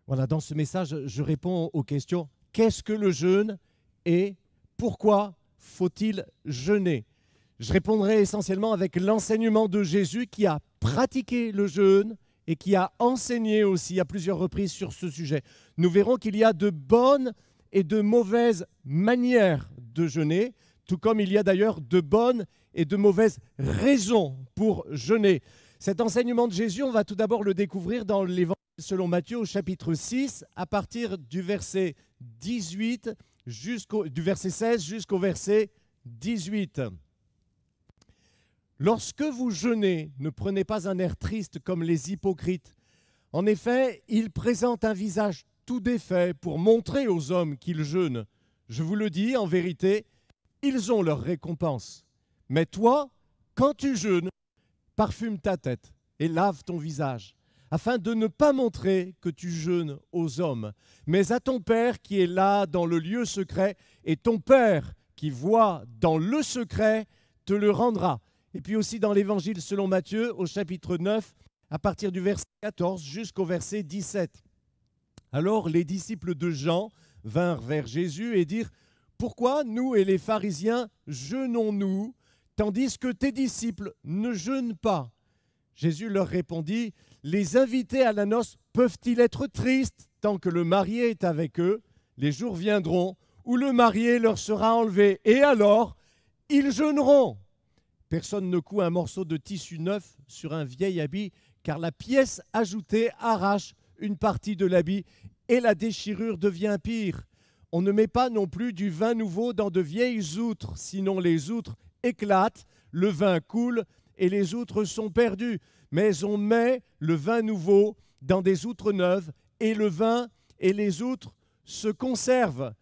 Voilà, dans ce message, je réponds aux questions. Qu'est-ce que le jeûne et pourquoi faut-il jeûner? Je répondrai essentiellement avec l'enseignement de Jésus qui a pratiqué le jeûne et qui a enseigné aussi à plusieurs reprises sur ce sujet. Nous verrons qu'il y a de bonnes et de mauvaises manières de jeûner, tout comme il y a d'ailleurs de bonnes et de mauvaises raisons pour jeûner. Cet enseignement de Jésus, on va tout d'abord le découvrir dans l'Évangile selon Matthieu au chapitre 6, à partir du verset 18 du verset 16 jusqu'au verset 18. Lorsque vous jeûnez, ne prenez pas un air triste comme les hypocrites. En effet, ils présentent un visage tout défait pour montrer aux hommes qu'ils jeûnent. Je vous le dis, en vérité, ils ont leur récompense. Mais toi, quand tu jeûnes, parfume ta tête et lave ton visage, afin de ne pas montrer que tu jeûnes aux hommes, mais à ton Père qui est là dans le lieu secret, et ton Père qui voit dans le secret te le rendra. Et puis aussi dans l'Évangile selon Matthieu, au chapitre 9, à partir du verset 14 jusqu'au verset 17. Alors les disciples de Jean vinrent vers Jésus et dirent « Pourquoi nous et les pharisiens jeûnons-nous, tandis que tes disciples ne jeûnent pas ?» Jésus leur répondit « Les invités à la noce peuvent-ils être tristes tant que le marié est avec eux? Les jours viendront où le marié leur sera enlevé, et alors ils jeûneront. Personne ne coud un morceau de tissu neuf sur un vieil habit, car la pièce ajoutée arrache une partie de l'habit et la déchirure devient pire. On ne met pas non plus du vin nouveau dans de vieilles outres, sinon les outres éclatent, le vin coule et les outres sont perdues. Mais on met le vin nouveau dans des outres neuves et le vin et les outres se conservent.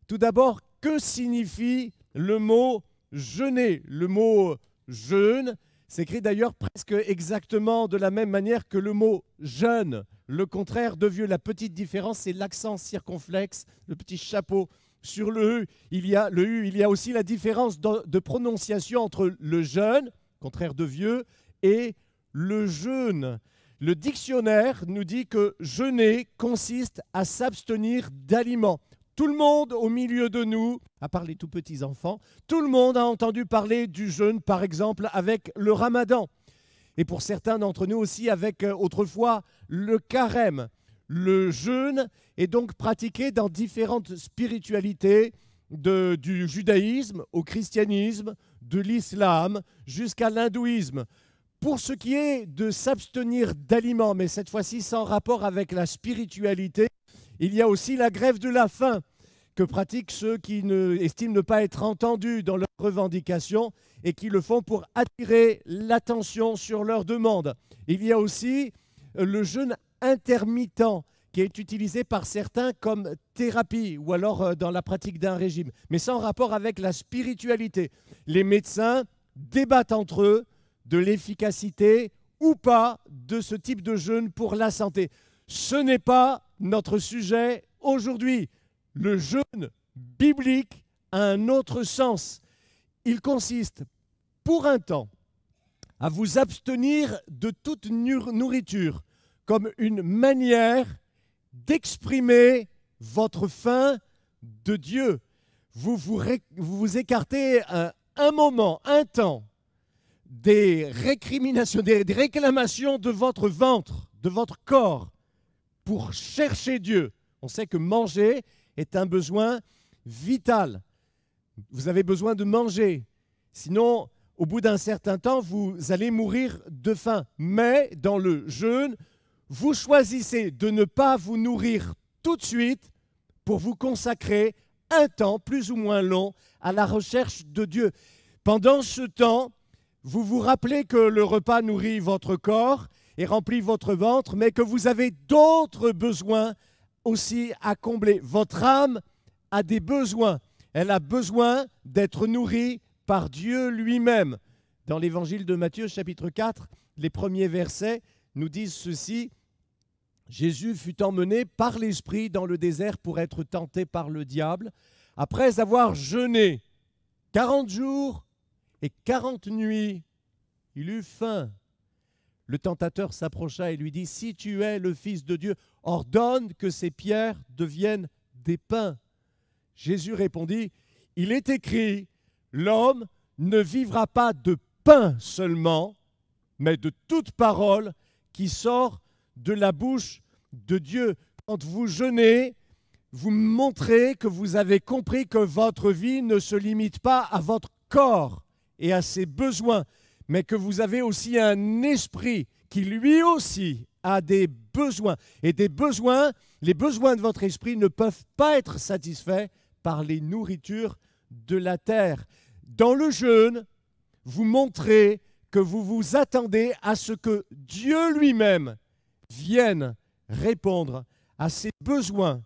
Tout d'abord, que signifie le mot jeûner? Le mot jeûne s'écrit d'ailleurs presque exactement de la même manière que le mot jeûne. Le contraire de vieux. La petite différence, c'est l'accent circonflexe, le petit chapeau sur le U. Il y a aussi la différence de prononciation entre le jeûne, contraire de vieux, et le jeûne. Le dictionnaire nous dit que jeûner consiste à s'abstenir d'aliments. Tout le monde au milieu de nous, à part les tout petits enfants, tout le monde a entendu parler du jeûne, par exemple, avec le ramadan. Et pour certains d'entre nous aussi, avec autrefois le carême. Le jeûne est donc pratiqué dans différentes spiritualités, du judaïsme au christianisme, de l'islam jusqu'à l'hindouisme. Pour ce qui est de s'abstenir d'aliments, mais cette fois-ci sans rapport avec la spiritualité, il y a aussi la grève de la faim que pratiquent ceux qui estiment ne pas être entendus dans leurs revendications et qui le font pour attirer l'attention sur leurs demandes. Il y a aussi le jeûne intermittent qui est utilisé par certains comme thérapie ou alors dans la pratique d'un régime, mais sans rapport avec la spiritualité. Les médecins débattent entre eux de l'efficacité ou pas de ce type de jeûne pour la santé. Ce n'est pas notre sujet aujourd'hui. Le jeûne biblique a un autre sens. Il consiste, pour un temps, à vous abstenir de toute nourriture comme une manière d'exprimer votre faim de Dieu. Vous vous écartez un moment, un temps, des récriminations, des réclamations de votre ventre, de votre corps, pour chercher Dieu. On sait que manger est un besoin vital. Vous avez besoin de manger. Sinon, au bout d'un certain temps, vous allez mourir de faim. Mais dans le jeûne, vous choisissez de ne pas vous nourrir tout de suite pour vous consacrer un temps plus ou moins long à la recherche de Dieu. Pendant ce temps, vous vous rappelez que le repas nourrit votre corps et remplit votre ventre, mais que vous avez d'autres besoins aussi à combler. Votre âme a des besoins. Elle a besoin d'être nourrie par Dieu lui-même. Dans l'évangile de Matthieu, chapitre 4, les premiers versets nous disent ceci. Jésus fut emmené par l'Esprit dans le désert pour être tenté par le diable. Après avoir jeûné 40 jours et 40 nuits, il eut faim. Le tentateur s'approcha et lui dit, « Si tu es le Fils de Dieu, ordonne que ces pierres deviennent des pains. » Jésus répondit, « Il est écrit, l'homme ne vivra pas de pain seulement, mais de toute parole qui sort de la bouche de Dieu. » Quand vous jeûnez, vous montrez que vous avez compris que votre vie ne se limite pas à votre corps et à ses besoins, mais que vous avez aussi un esprit qui lui aussi a des besoins. Et des besoins, les besoins de votre esprit ne peuvent pas être satisfaits par les nourritures de la terre. Dans le jeûne, vous montrez que vous vous attendez à ce que Dieu lui-même vienne répondre à ses besoins.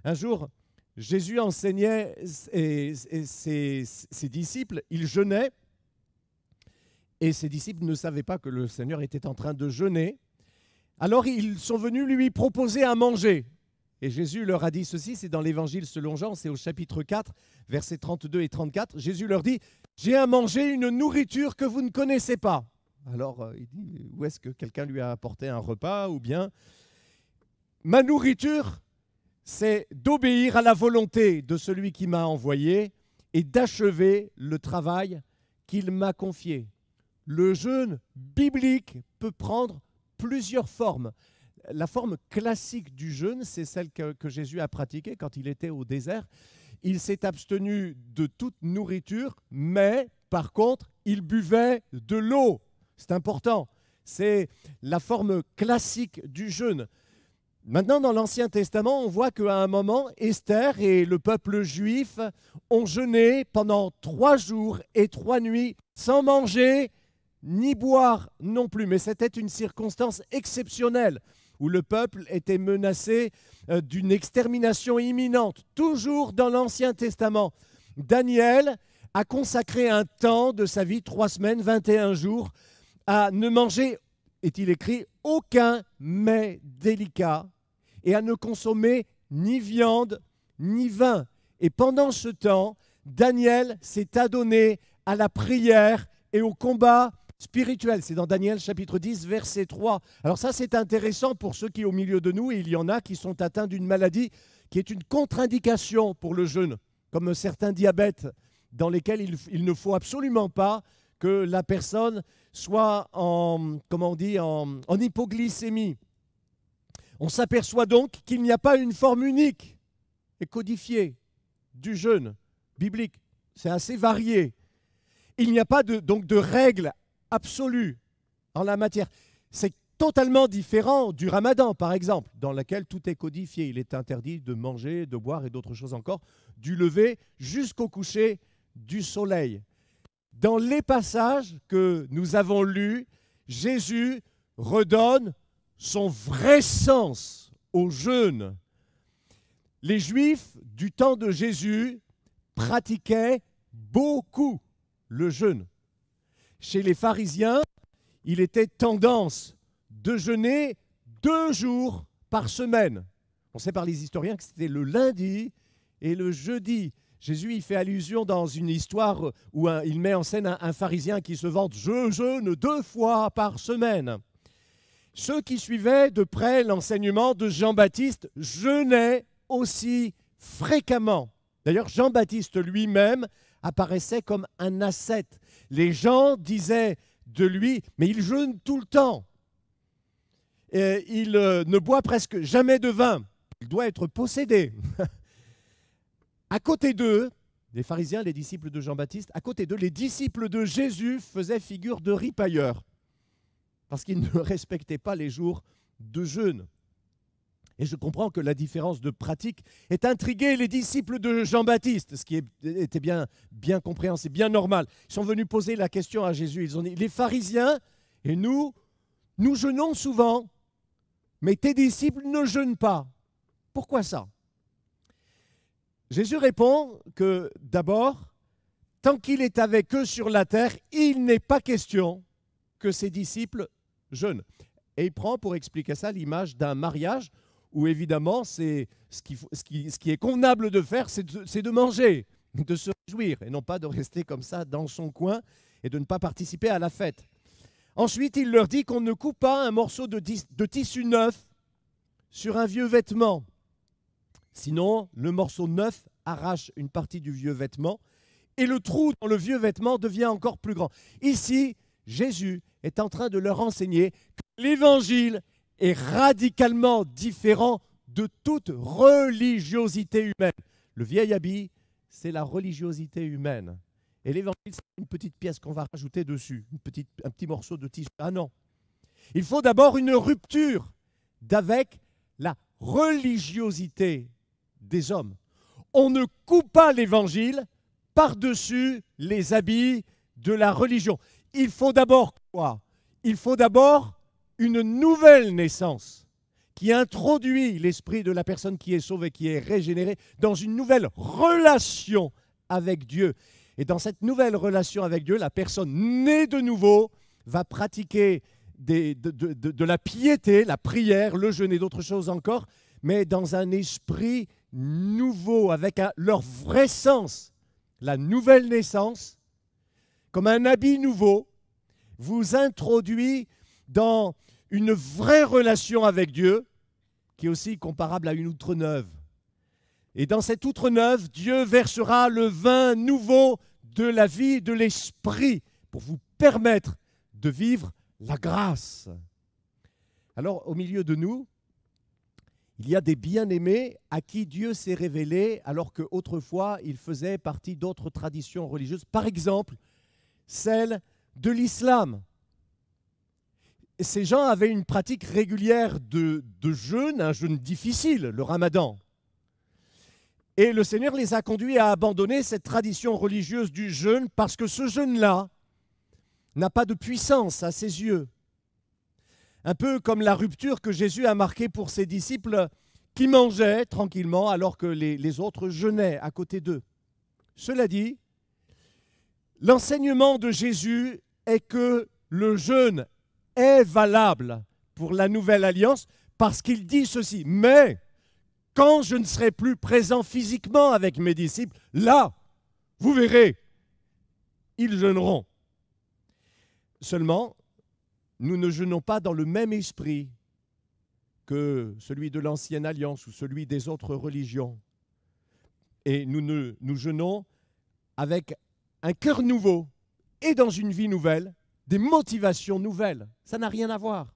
Un jour, Jésus enseignait ses disciples, il jeûnait, et ses disciples ne savaient pas que le Seigneur était en train de jeûner. Alors ils sont venus lui proposer à manger. Et Jésus leur a dit ceci, c'est dans l'Évangile selon Jean, c'est au chapitre 4, versets 32 et 34. Jésus leur dit, « J'ai à manger une nourriture que vous ne connaissez pas. » Alors il dit, où est-ce que quelqu'un lui a apporté un repas ou bien « Ma nourriture, c'est d'obéir à la volonté de celui qui m'a envoyé et d'achever le travail qu'il m'a confié. » Le jeûne biblique peut prendre plusieurs formes. La forme classique du jeûne, c'est celle que Jésus a pratiquée quand il était au désert. Il s'est abstenu de toute nourriture, mais par contre, il buvait de l'eau. C'est important. C'est la forme classique du jeûne. Maintenant, dans l'Ancien Testament, on voit qu'à un moment, Esther et le peuple juif ont jeûné pendant 3 jours et 3 nuits sans manger ni boire non plus. Mais c'était une circonstance exceptionnelle où le peuple était menacé d'une extermination imminente. Toujours dans l'Ancien Testament, Daniel a consacré un temps de sa vie, 3 semaines, 21 jours, à ne manger, est-il écrit, aucun mets délicat et à ne consommer ni viande ni vin. Et pendant ce temps, Daniel s'est adonné à la prière et au combat spirituel. C'est dans Daniel chapitre 10, verset 3. Alors ça, c'est intéressant pour ceux qui, au milieu de nous, et il y en a qui sont atteints d'une maladie qui est une contre-indication pour le jeûne, comme certains diabètes dans lesquels il ne faut absolument pas que la personne soit en hypoglycémie. On s'aperçoit donc qu'il n'y a pas une forme unique et codifiée du jeûne biblique. C'est assez varié. Il n'y a pas donc de règles absolues en la matière. C'est totalement différent du ramadan, par exemple, dans lequel tout est codifié. Il est interdit de manger, de boire et d'autres choses encore, du lever jusqu'au coucher du soleil. Dans les passages que nous avons lus, Jésus redonne son vrai sens au jeûne. Les Juifs du temps de Jésus pratiquaient beaucoup le jeûne. Chez les pharisiens, il était tendance de jeûner 2 jours par semaine. On sait par les historiens que c'était le lundi et le jeudi. Jésus y fait allusion dans une histoire où il met en scène un pharisien qui se vante « Je jeûne 2 fois par semaine ». Ceux qui suivaient de près l'enseignement de Jean-Baptiste jeûnaient aussi fréquemment. D'ailleurs, Jean-Baptiste lui-même apparaissait comme un ascète. Les gens disaient de lui, mais il jeûne tout le temps. Et il ne boit presque jamais de vin. Il doit être possédé. À côté d'eux, les pharisiens, les disciples de Jean-Baptiste, à côté d'eux, les disciples de Jésus faisaient figure de ripailleurs parce qu'ils ne respectaient pas les jours de jeûne. Et je comprends que la différence de pratique ait intrigué les disciples de Jean-Baptiste, ce qui était bien compréhensible, bien normal. Ils sont venus poser la question à Jésus. Ils ont dit, les pharisiens et nous jeûnons souvent, mais tes disciples ne jeûnent pas. Pourquoi ça ? Jésus répond que d'abord, tant qu'il est avec eux sur la terre, il n'est pas question que ses disciples jeûnent. Et il prend pour expliquer ça l'image d'un mariage où évidemment, ce qui est convenable de faire, c'est de manger, de se réjouir, et non pas de rester comme ça dans son coin et de ne pas participer à la fête. Ensuite, il leur dit qu'on ne coupe pas un morceau de tissu neuf sur un vieux vêtement. Sinon, le morceau neuf arrache une partie du vieux vêtement et le trou dans le vieux vêtement devient encore plus grand. Ici, Jésus est en train de leur enseigner que l'Évangile est radicalement différent de toute religiosité humaine. Le vieil habit, c'est la religiosité humaine. Et l'Évangile, c'est une petite pièce qu'on va rajouter dessus, un petit morceau de tissu. Ah non. Il faut d'abord une rupture d'avec la religiosité des hommes. On ne coupe pas l'Évangile par-dessus les habits de la religion. Il faut d'abord quoi? Il faut d'abord une nouvelle naissance qui introduit l'esprit de la personne qui est sauvée, qui est régénérée, dans une nouvelle relation avec Dieu. Et dans cette nouvelle relation avec Dieu, la personne née de nouveau va pratiquer de la piété, la prière, le jeûne et d'autres choses encore, mais dans un esprit nouveau, avec leur vrai sens. La nouvelle naissance, comme un habit nouveau, vous introduit dans une vraie relation avec Dieu, qui est aussi comparable à une outre neuve. Et dans cette outre neuve, Dieu versera le vin nouveau de la vie de l'esprit pour vous permettre de vivre la grâce. Alors, au milieu de nous, il y a des bien-aimés à qui Dieu s'est révélé alors qu'autrefois, ils faisaient partie d'autres traditions religieuses. Par exemple, celle de l'islam. Ces gens avaient une pratique régulière de jeûne, un jeûne difficile, le ramadan. Et le Seigneur les a conduits à abandonner cette tradition religieuse du jeûne parce que ce jeûne-là n'a pas de puissance à ses yeux. Un peu comme la rupture que Jésus a marquée pour ses disciples qui mangeaient tranquillement alors que les autres jeûnaient à côté d'eux. Cela dit, l'enseignement de Jésus est que le jeûne est valable pour la nouvelle alliance parce qu'il dit ceci. Mais quand je ne serai plus présent physiquement avec mes disciples, là, vous verrez, ils jeûneront. Seulement, nous ne jeûnons pas dans le même esprit que celui de l'ancienne alliance ou celui des autres religions. Et nous jeûnons avec un cœur nouveau et dans une vie nouvelle, des motivations nouvelles. Ça n'a rien à voir.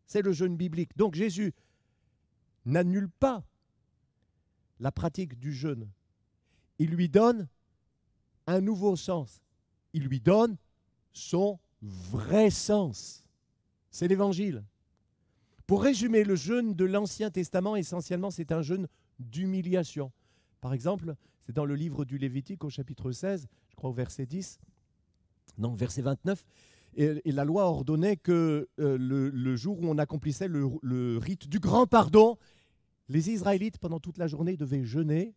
C'est le jeûne biblique. Donc Jésus n'annule pas la pratique du jeûne. Il lui donne un nouveau sens. Il lui donne son vrai sens. C'est l'Évangile. Pour résumer, le jeûne de l'Ancien Testament, essentiellement, c'est un jeûne d'humiliation. Par exemple, c'est dans le livre du Lévitique, au chapitre 16, je crois au verset 10, non, verset 29, et la loi ordonnait que le jour où on accomplissait le rite du grand pardon, les Israélites, pendant toute la journée, devaient jeûner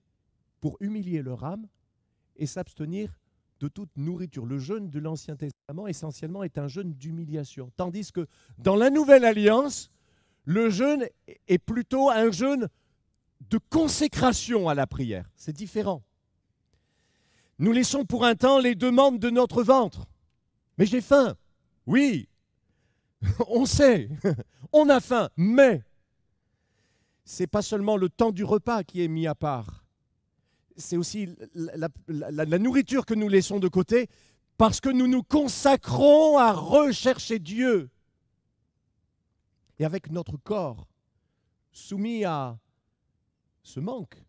pour humilier leur âme et s'abstenir de toute nourriture. Le jeûne de l'Ancien Testament, essentiellement, est un jeûne d'humiliation. Tandis que dans la Nouvelle Alliance, le jeûne est plutôt un jeûne de consécration à la prière. C'est différent. Nous laissons pour un temps les demandes de notre ventre. Mais j'ai faim. Oui, on sait, on a faim, mais ce n'est pas seulement le temps du repas qui est mis à part. C'est aussi la nourriture que nous laissons de côté parce que nous nous consacrons à rechercher Dieu. Et avec notre corps soumis à ce manque,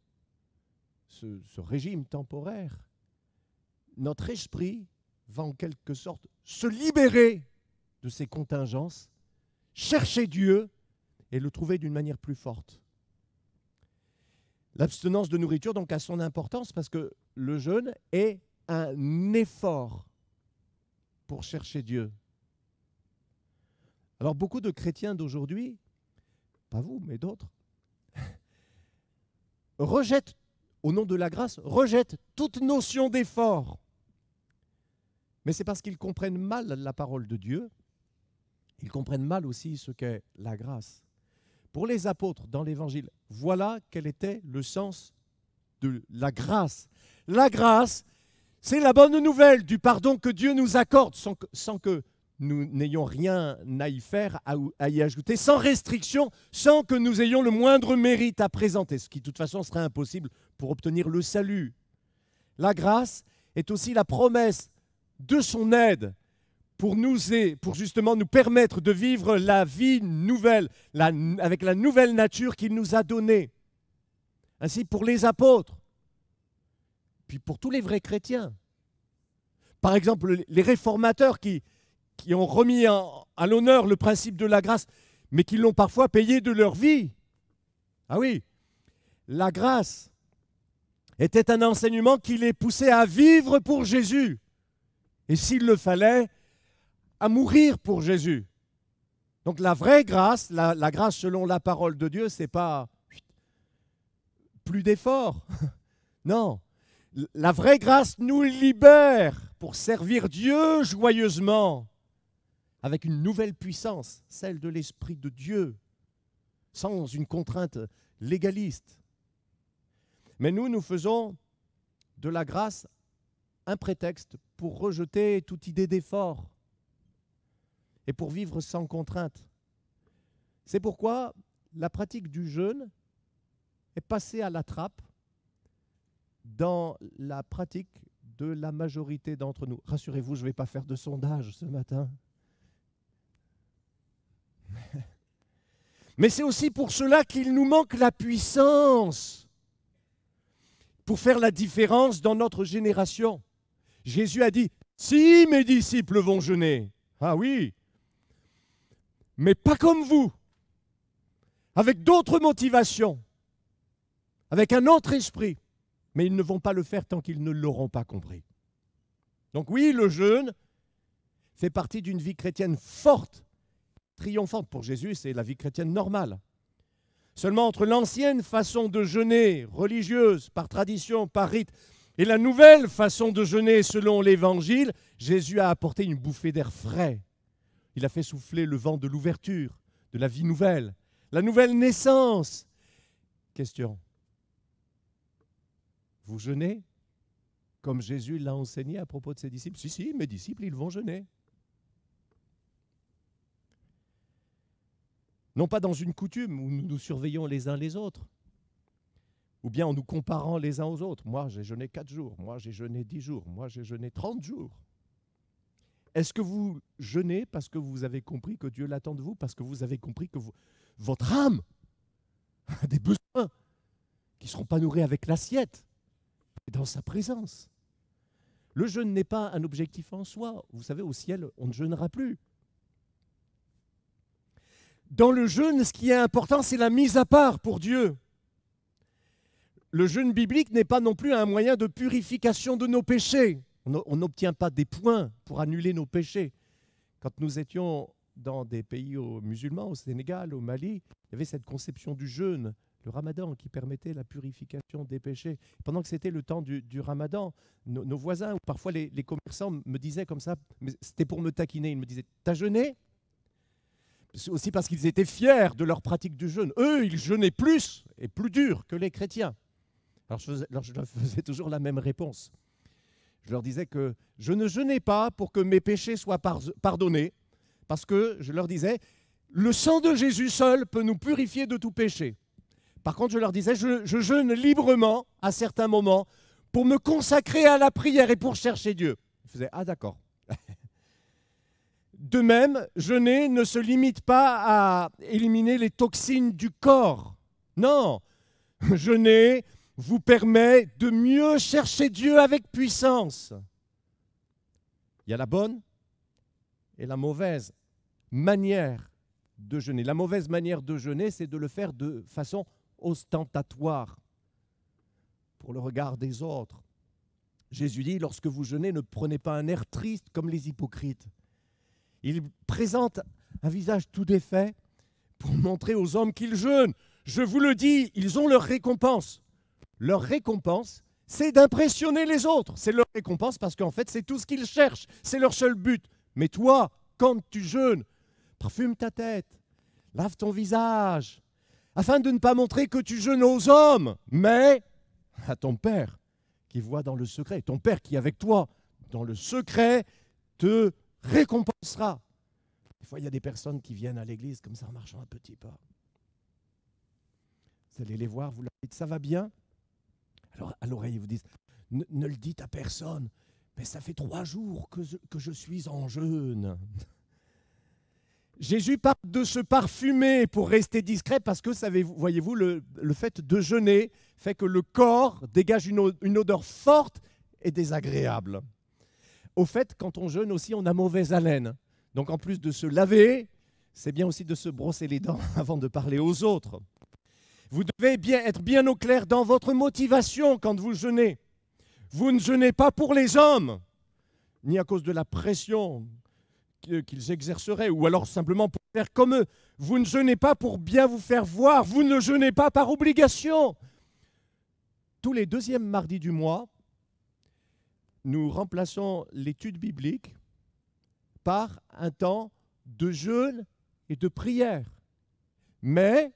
ce régime temporaire, notre esprit va en quelque sorte se libérer de ces contingences, chercher Dieu et le trouver d'une manière plus forte. L'abstinence de nourriture donc a son importance parce que le jeûne est un effort pour chercher Dieu. Alors beaucoup de chrétiens d'aujourd'hui, pas vous mais d'autres, rejettent, au nom de la grâce, rejettent toute notion d'effort. Mais c'est parce qu'ils comprennent mal la parole de Dieu, ils comprennent mal aussi ce qu'est la grâce. Pour les apôtres dans l'Évangile, voilà quel était le sens de la grâce. La grâce, c'est la bonne nouvelle du pardon que Dieu nous accorde sans que nous n'ayons rien à y faire, à y ajouter, sans restriction, sans que nous ayons le moindre mérite à présenter, ce qui de toute façon serait impossible pour obtenir le salut. La grâce est aussi la promesse de son aide pour justement nous permettre de vivre la vie nouvelle, avec la nouvelle nature qu'il nous a donnée. Ainsi pour les apôtres, puis pour tous les vrais chrétiens. Par exemple, les réformateurs qui ont remis à l'honneur le principe de la grâce, mais qui l'ont parfois payé de leur vie. Ah oui, la grâce était un enseignement qui les poussait à vivre pour Jésus, et s'il le fallait, à mourir pour Jésus. Donc la vraie grâce, la grâce selon la parole de Dieu, ce n'est pas plus d'efforts. Non, la vraie grâce nous libère pour servir Dieu joyeusement, avec une nouvelle puissance, celle de l'Esprit de Dieu, sans une contrainte légaliste. Mais nous faisons de la grâce un prétexte pour rejeter toute idée d'effort et pour vivre sans contrainte. C'est pourquoi la pratique du jeûne est passée à la trappe dans la pratique de la majorité d'entre nous. Rassurez-vous, je ne vais pas faire de sondage ce matin. Mais c'est aussi pour cela qu'il nous manque la puissance pour faire la différence dans notre génération. Jésus a dit, si mes disciples vont jeûner, ah oui, mais pas comme vous, avec d'autres motivations, avec un autre esprit, mais ils ne vont pas le faire tant qu'ils ne l'auront pas compris. Donc oui, le jeûne fait partie d'une vie chrétienne forte, triomphante. Pour Jésus, c'est la vie chrétienne normale. Seulement entre l'ancienne façon de jeûner, religieuse, par tradition, par rite, et la nouvelle façon de jeûner selon l'Évangile, Jésus a apporté une bouffée d'air frais. Il a fait souffler le vent de l'ouverture, de la vie nouvelle, la nouvelle naissance. Question. Vous jeûnez comme Jésus l'a enseigné à propos de ses disciples? Si, mes disciples, ils vont jeûner. Non pas dans une coutume où nous nous surveillons les uns les autres, ou bien en nous comparant les uns aux autres. Moi, j'ai jeûné 4 jours, moi, j'ai jeûné 10 jours, moi, j'ai jeûné 30 jours. Est-ce que vous jeûnez parce que vous avez compris que Dieu l'attend de vous, parce que vous avez compris que votre âme a des besoins qui ne seront pas nourris avec l'assiette, mais dans sa présence? Le jeûne n'est pas un objectif en soi. Vous savez, au ciel, on ne jeûnera plus. Dans le jeûne, ce qui est important, c'est la mise à part pour Dieu. Le jeûne biblique n'est pas non plus un moyen de purification de nos péchés. On n'obtient pas des points pour annuler nos péchés. Quand nous étions dans des pays musulmans, au Sénégal, au Mali, il y avait cette conception du jeûne, le ramadan, qui permettait la purification des péchés. Pendant que c'était le temps du ramadan, nos voisins, ou parfois les commerçants, me disaient comme ça, mais c'était pour me taquiner, ils me disaient « T'as jeûné ?» Aussi parce qu'ils étaient fiers de leur pratique du jeûne. Eux, ils jeûnaient plus et plus dur que les chrétiens. Alors je leur faisais toujours la même réponse. Je leur disais que je ne jeûnais pas pour que mes péchés soient pardonnés, parce que, je leur disais, le sang de Jésus seul peut nous purifier de tout péché. Par contre, je leur disais, je jeûne librement à certains moments pour me consacrer à la prière et pour chercher Dieu. Ils faisaient « Ah d'accord ». De même, jeûner ne se limite pas à éliminer les toxines du corps. Non, jeûner vous permet de mieux chercher Dieu avec puissance. Il y a la bonne et la mauvaise manière de jeûner. La mauvaise manière de jeûner, c'est de le faire de façon ostentatoire, pour le regard des autres. Jésus dit, lorsque vous jeûnez, ne prenez pas un air triste comme les hypocrites. Il présente un visage tout défait pour montrer aux hommes qu'ils jeûnent. Je vous le dis, ils ont leur récompense. Leur récompense, c'est d'impressionner les autres. C'est leur récompense parce qu'en fait, c'est tout ce qu'ils cherchent. C'est leur seul but. Mais toi, quand tu jeûnes, parfume ta tête, lave ton visage, afin de ne pas montrer que tu jeûnes aux hommes, mais à ton Père qui voit dans le secret. Ton Père qui est avec toi dans le secret te récompensera. Parfois, il y a des personnes qui viennent à l'église comme ça en marchant un petit pas. Vous allez les voir, vous leur dites « ça va bien ?» Alors à l'oreille, ils vous disent « ne le dites à personne, mais ça fait 3 jours que je suis en jeûne. » Jésus parle de se parfumer pour rester discret parce que, voyez-vous, le fait de jeûner fait que le corps dégage une odeur forte et désagréable. Au fait, quand on jeûne aussi, on a mauvaise haleine. Donc en plus de se laver, c'est bien aussi de se brosser les dents avant de parler aux autres. Vous devez être bien au clair dans votre motivation quand vous jeûnez. Vous ne jeûnez pas pour les hommes, ni à cause de la pression qu'ils exerceraient, ou alors simplement pour faire comme eux. Vous ne jeûnez pas pour bien vous faire voir, vous ne jeûnez pas par obligation. Tous les 2e mardis du mois, nous remplaçons l'étude biblique par un temps de jeûne et de prière. Mais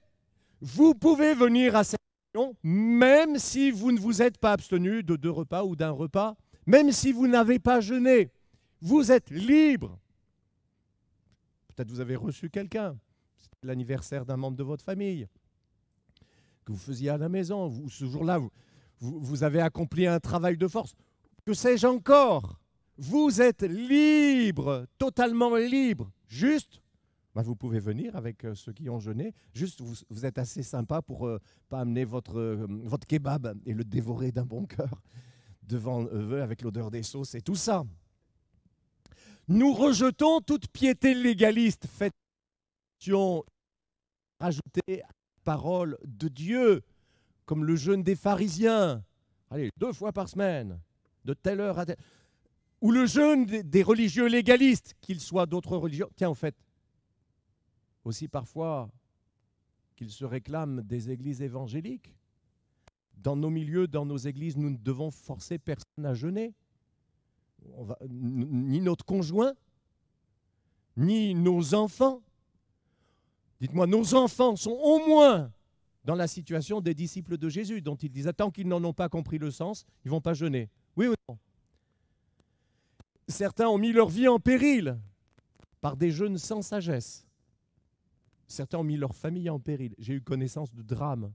vous pouvez venir à cette réunion, même si vous ne vous êtes pas abstenu de 2 repas ou d'1 repas, même si vous n'avez pas jeûné. Vous êtes libre. Peut-être vous avez reçu quelqu'un, c'est l'anniversaire d'un membre de votre famille, que vous faisiez à la maison. Ce jour-là, vous avez accompli un travail de force. Que sais-je encore? Vous êtes libre, totalement libre. Juste, vous pouvez venir avec ceux qui ont jeûné. Juste, vous êtes assez sympa pour pas amener votre kebab et le dévorer d'un bon cœur devant eux avec l'odeur des sauces et tout ça. Nous rejetons toute piété légaliste, faite rajoutée à la parole de Dieu, comme le jeûne des pharisiens. Allez, 2 fois par semaine, de telle heure à telle heure. Ou le jeûne des religieux légalistes, qu'ils soient d'autres religions. Tiens, en fait, aussi parfois qu'ils se réclament des églises évangéliques. Dans nos milieux, dans nos églises, nous ne devons forcer personne à jeûner. Ni notre conjoint, ni nos enfants. Dites-moi, nos enfants sont au moins dans la situation des disciples de Jésus, dont il disait, tant qu'ils n'en ont pas compris le sens, ils ne vont pas jeûner. Oui ou non? Certains ont mis leur vie en péril par des jeûnes sans sagesse. Certains ont mis leur famille en péril. J'ai eu connaissance de drames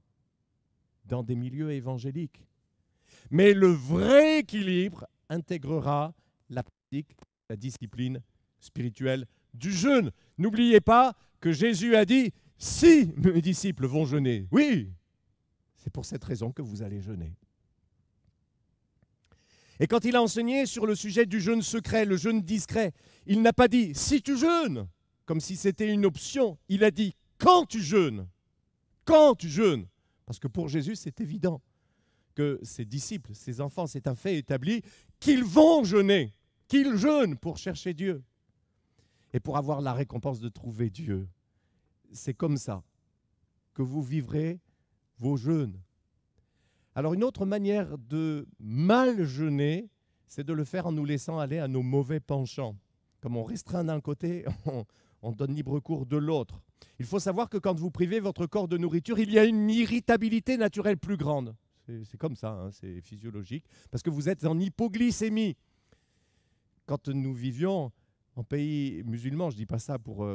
dans des milieux évangéliques. Mais le vrai équilibre intégrera la pratique, la discipline spirituelle du jeûne. N'oubliez pas que Jésus a dit, si mes disciples vont jeûner, oui, c'est pour cette raison que vous allez jeûner. Et quand il a enseigné sur le sujet du jeûne secret, le jeûne discret, il n'a pas dit « si tu jeûnes », comme si c'était une option. Il a dit « quand tu jeûnes ». Quand tu jeûnes. Parce que pour Jésus, c'est évident que ses disciples, ses enfants, c'est un fait établi, qu'ils vont jeûner, qu'ils jeûnent pour chercher Dieu et pour avoir la récompense de trouver Dieu. C'est comme ça que vous vivrez vos jeûnes. Alors une autre manière de mal jeûner, c'est de le faire en nous laissant aller à nos mauvais penchants. Comme on restreint d'un côté, on donne libre cours de l'autre. Il faut savoir que quand vous privez votre corps de nourriture, il y a une irritabilité naturelle plus grande. C'est comme ça, hein, c'est physiologique, parce que vous êtes en hypoglycémie. Quand nous vivions en pays musulman, je ne dis pas ça pour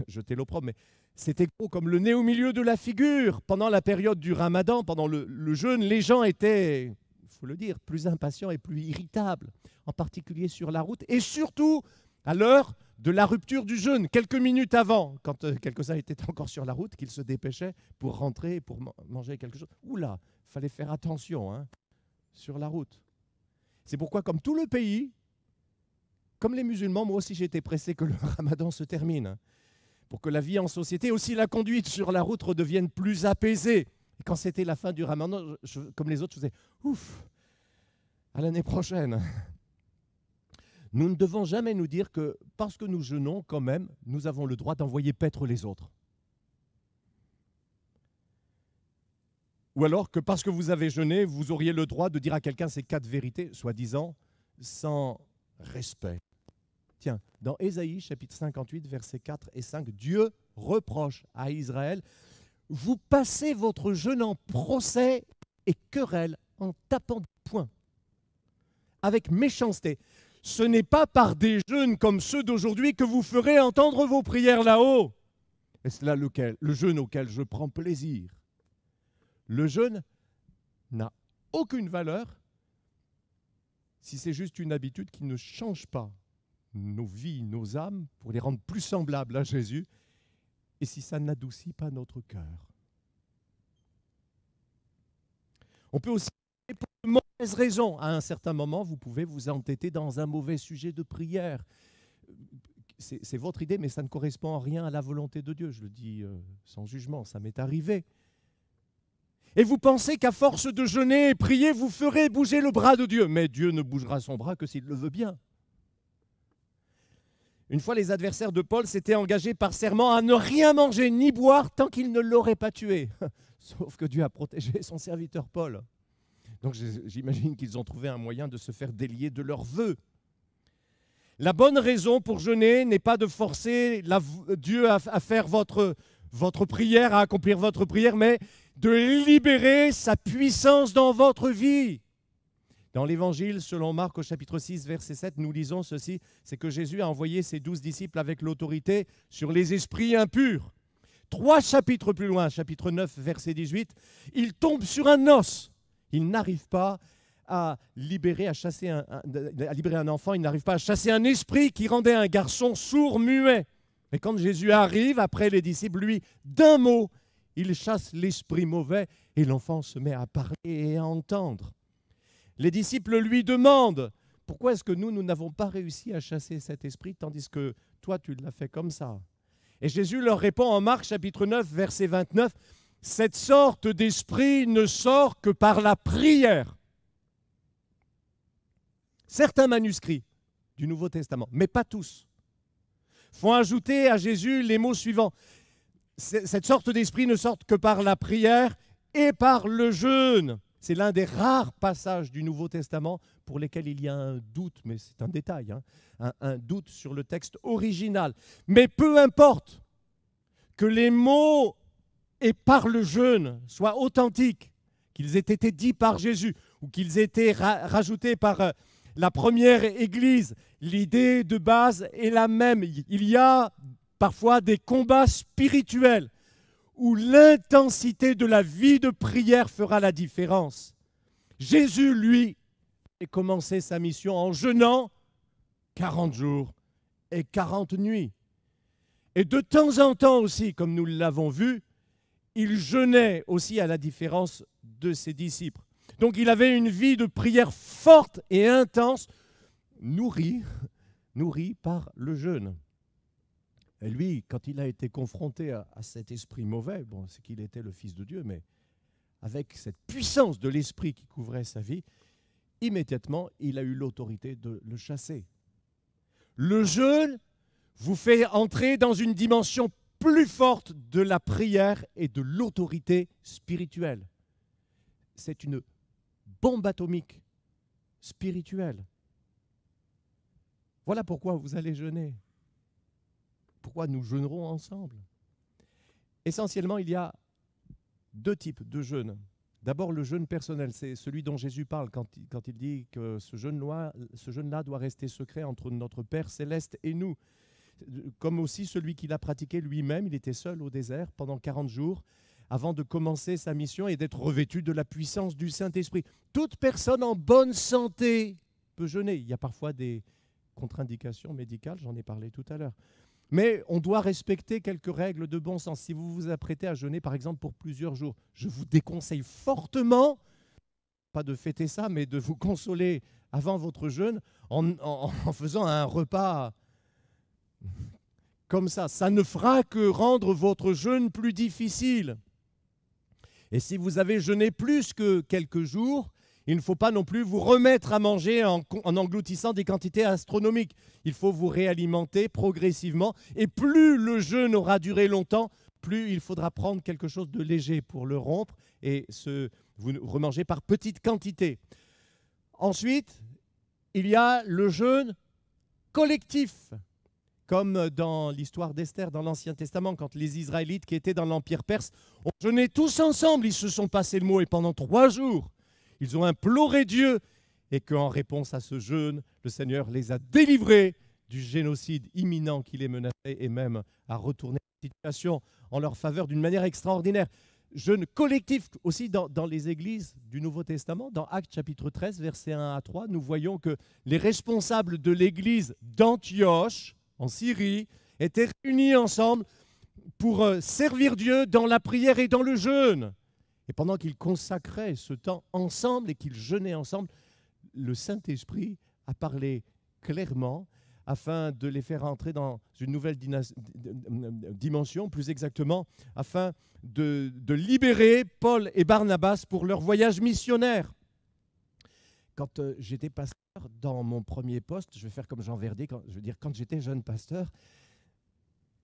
jeter l'opprobre, mais c'était gros comme le nez au milieu de la figure. Pendant la période du ramadan, pendant le jeûne, les gens étaient, il faut le dire, plus impatients et plus irritables, en particulier sur la route, et surtout à l'heure de la rupture du jeûne, quelques minutes avant, quand quelques-uns étaient encore sur la route, qu'ils se dépêchaient pour rentrer, pour manger quelque chose. Oula, il fallait faire attention hein, sur la route. C'est pourquoi, comme tout le pays, comme les musulmans, moi aussi j'étais pressé que le ramadan se termine, pour que la vie en société, aussi la conduite sur la route, redevienne plus apaisée. Et quand c'était la fin du ramadan, comme les autres, je faisais « ouf, à l'année prochaine ». Nous ne devons jamais nous dire que parce que nous jeûnons quand même, nous avons le droit d'envoyer paître les autres. Ou alors que parce que vous avez jeûné, vous auriez le droit de dire à quelqu'un ces 4 vérités, soi-disant, sans respect. Tiens, dans Ésaïe, chapitre 58, versets 4 et 5, Dieu reproche à Israël, « Vous passez votre jeûne en procès et querelle en tapant des poings, avec méchanceté. ce n'est pas par des jeûnes comme ceux d'aujourd'hui que vous ferez entendre vos prières là-haut. Et c'est là le jeûne auquel je prends plaisir. Le jeûne n'a aucune valeur si c'est juste une habitude qui ne change pas nos vies, nos âmes, pour les rendre plus semblables à Jésus, et si ça n'adoucit pas notre cœur. On peut aussi, pour de mauvaises raisons, à un certain moment, vous pouvez vous entêter dans un mauvais sujet de prière. C'est votre idée, mais ça ne correspond en rien à la volonté de Dieu. Je le dis sans jugement, ça m'est arrivé. Et vous pensez qu'à force de jeûner et prier, vous ferez bouger le bras de Dieu. Mais Dieu ne bougera son bras que s'il le veut bien. Une fois, les adversaires de Paul s'étaient engagés par serment à ne rien manger ni boire tant qu'ils ne l'auraient pas tué. Sauf que Dieu a protégé son serviteur Paul. Donc j'imagine qu'ils ont trouvé un moyen de se faire délier de leurs vœux. La bonne raison pour jeûner n'est pas de forcer Dieu à faire votre prière, à accomplir votre prière, mais de libérer sa puissance dans votre vie. Dans l'Évangile, selon Marc, au chapitre 6, verset 7, nous lisons ceci, c'est que Jésus a envoyé ses 12 disciples avec l'autorité sur les esprits impurs. 3 chapitres plus loin, chapitre 9, verset 18, il tombe sur un os. Il n'arrive pas à libérer un enfant, il n'arrive pas à chasser un esprit qui rendait un garçon sourd, muet. Et quand Jésus arrive, après les disciples, lui, d'un mot, il chasse l'esprit mauvais et l'enfant se met à parler et à entendre. Les disciples lui demandent, pourquoi est-ce que nous n'avons pas réussi à chasser cet esprit, tandis que toi, tu l'as fait comme ça? Et Jésus leur répond en Marc, chapitre 9, verset 29, « Cette sorte d'esprit ne sort que par la prière. » Certains manuscrits du Nouveau Testament, mais pas tous, font ajouter à Jésus les mots suivants. Cette sorte d'esprit ne sort que par la prière et par le jeûne. C'est l'un des rares passages du Nouveau Testament pour lesquels il y a un doute, mais c'est un détail, hein, un doute sur le texte original. Mais peu importe que les mots « et par le jeûne » soient authentiques, qu'ils aient été dits par Jésus ou qu'ils aient été rajoutés par la première Église, l'idée de base est la même. Il y a parfois des combats spirituels où l'intensité de la vie de prière fera la différence. Jésus, lui, a commencé sa mission en jeûnant 40 jours et 40 nuits. Et de temps en temps aussi, comme nous l'avons vu, il jeûnait aussi à la différence de ses disciples. Donc il avait une vie de prière forte et intense, nourrie par le jeûne. Et lui, quand il a été confronté à cet esprit mauvais, bon, c'est qu'il était le Fils de Dieu, mais avec cette puissance de l'esprit qui couvrait sa vie, immédiatement, il a eu l'autorité de le chasser. Le jeûne vous fait entrer dans une dimension plus forte de la prière et de l'autorité spirituelle. C'est une bombe atomique spirituelle. Voilà pourquoi vous allez jeûner. Pourquoi nous jeûnerons ensemble? Essentiellement, il y a 2 types de jeûne. D'abord, le jeûne personnel, c'est celui dont Jésus parle quand il dit que ce jeûne-là doit rester secret entre notre Père céleste et nous. Comme aussi celui qu'il a pratiqué lui-même, il était seul au désert pendant 40 jours avant de commencer sa mission et d'être revêtu de la puissance du Saint-Esprit. Toute personne en bonne santé peut jeûner. Il y a parfois des contre-indications médicales, j'en ai parlé tout à l'heure. Mais on doit respecter quelques règles de bon sens. Si vous vous apprêtez à jeûner, par exemple, pour plusieurs jours, je vous déconseille fortement, pas de fêter ça, mais de vous consoler avant votre jeûne en faisant un repas comme ça. Ça ne fera que rendre votre jeûne plus difficile. Et si vous avez jeûné plus que quelques jours, il ne faut pas non plus vous remettre à manger en engloutissant des quantités astronomiques. Il faut vous réalimenter progressivement. Et plus le jeûne aura duré longtemps, plus il faudra prendre quelque chose de léger pour le rompre et vous remangez par petites quantités. Ensuite, il y a le jeûne collectif. Comme dans l'histoire d'Esther, dans l'Ancien Testament, quand les Israélites qui étaient dans l'Empire perse ont jeûné tous ensemble, ils se sont passés le mot et pendant 3 jours, ils ont imploré Dieu et qu'en réponse à ce jeûne, le Seigneur les a délivrés du génocide imminent qui les menaçait et même à retourner la situation en leur faveur d'une manière extraordinaire. Jeûne collectif aussi dans les églises du Nouveau Testament. Dans Actes chapitre 13, versets 1 à 3, nous voyons que les responsables de l'église d'Antioche, en Syrie, étaient réunis ensemble pour servir Dieu dans la prière et dans le jeûne. Et pendant qu'ils consacraient ce temps ensemble et qu'ils jeûnaient ensemble, le Saint-Esprit a parlé clairement afin de les faire entrer dans une nouvelle dimension, plus exactement, afin de libérer Paul et Barnabas pour leur voyage missionnaire. Quand j'étais pasteur dans mon premier poste, je vais faire comme Jean Verdier, quand j'étais jeune pasteur,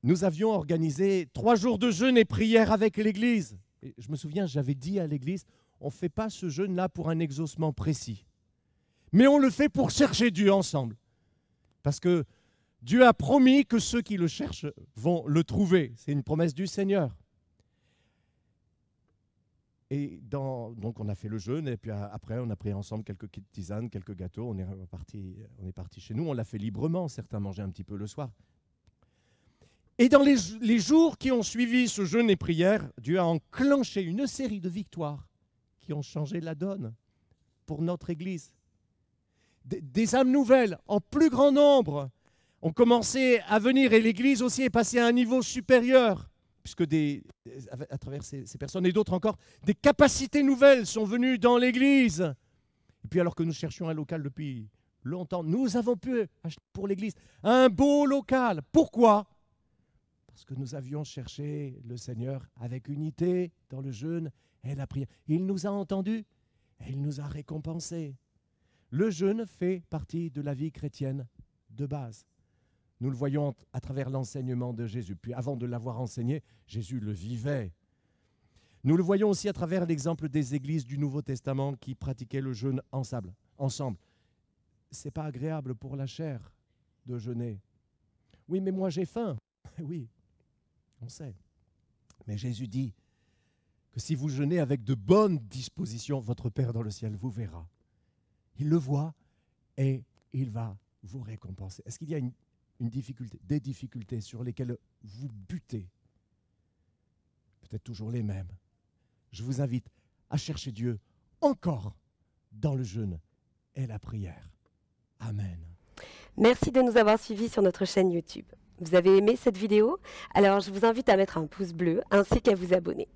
nous avions organisé 3 jours de jeûne et prière avec l'Église. Et je me souviens, j'avais dit à l'Église, on ne fait pas ce jeûne-là pour un exaucement précis, mais on le fait pour chercher Dieu ensemble. Parce que Dieu a promis que ceux qui le cherchent vont le trouver. C'est une promesse du Seigneur. Et donc on a fait le jeûne, et puis après on a pris ensemble quelques tisanes, quelques gâteaux, on est parti chez nous, on l'a fait librement, certains mangeaient un petit peu le soir. Et dans les jours qui ont suivi ce jeûne et prière, Dieu a enclenché une série de victoires qui ont changé la donne pour notre Église. Des âmes nouvelles, en plus grand nombre, ont commencé à venir et l'Église aussi est passée à un niveau supérieur, puisque à travers ces personnes et d'autres encore, des capacités nouvelles sont venues dans l'Église. Et puis alors que nous cherchions un local depuis longtemps, nous avons pu acheter pour l'Église un beau local. Pourquoi ? Parce que nous avions cherché le Seigneur avec unité dans le jeûne et la prière. Il nous a entendus et il nous a récompensés. Le jeûne fait partie de la vie chrétienne de base. Nous le voyons à travers l'enseignement de Jésus. Puis avant de l'avoir enseigné, Jésus le vivait. Nous le voyons aussi à travers l'exemple des églises du Nouveau Testament qui pratiquaient le jeûne ensemble. Ce n'est pas agréable pour la chair de jeûner. Oui, mais moi j'ai faim. Oui, on sait. Mais Jésus dit que si vous jeûnez avec de bonnes dispositions, votre Père dans le ciel vous verra. Il le voit et il va vous récompenser. Est-ce qu'il y a des difficultés sur lesquelles vous butez? Peut-être toujours les mêmes. Je vous invite à chercher Dieu encore dans le jeûne et la prière. Amen. Merci de nous avoir suivis sur notre chaîne YouTube. Vous avez aimé cette vidéo? Alors je vous invite à mettre un pouce bleu ainsi qu'à vous abonner.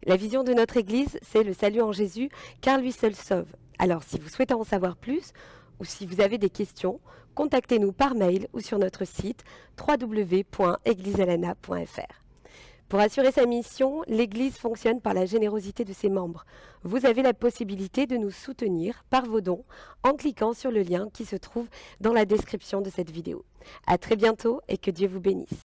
La vision de notre Église, c'est le salut en Jésus, car lui seul sauve. Alors si vous souhaitez en savoir plus, ou si vous avez des questions, contactez-nous par mail ou sur notre site www.eglisealana.fr. Pour assurer sa mission, l'Église fonctionne par la générosité de ses membres. Vous avez la possibilité de nous soutenir par vos dons en cliquant sur le lien qui se trouve dans la description de cette vidéo. À très bientôt et que Dieu vous bénisse.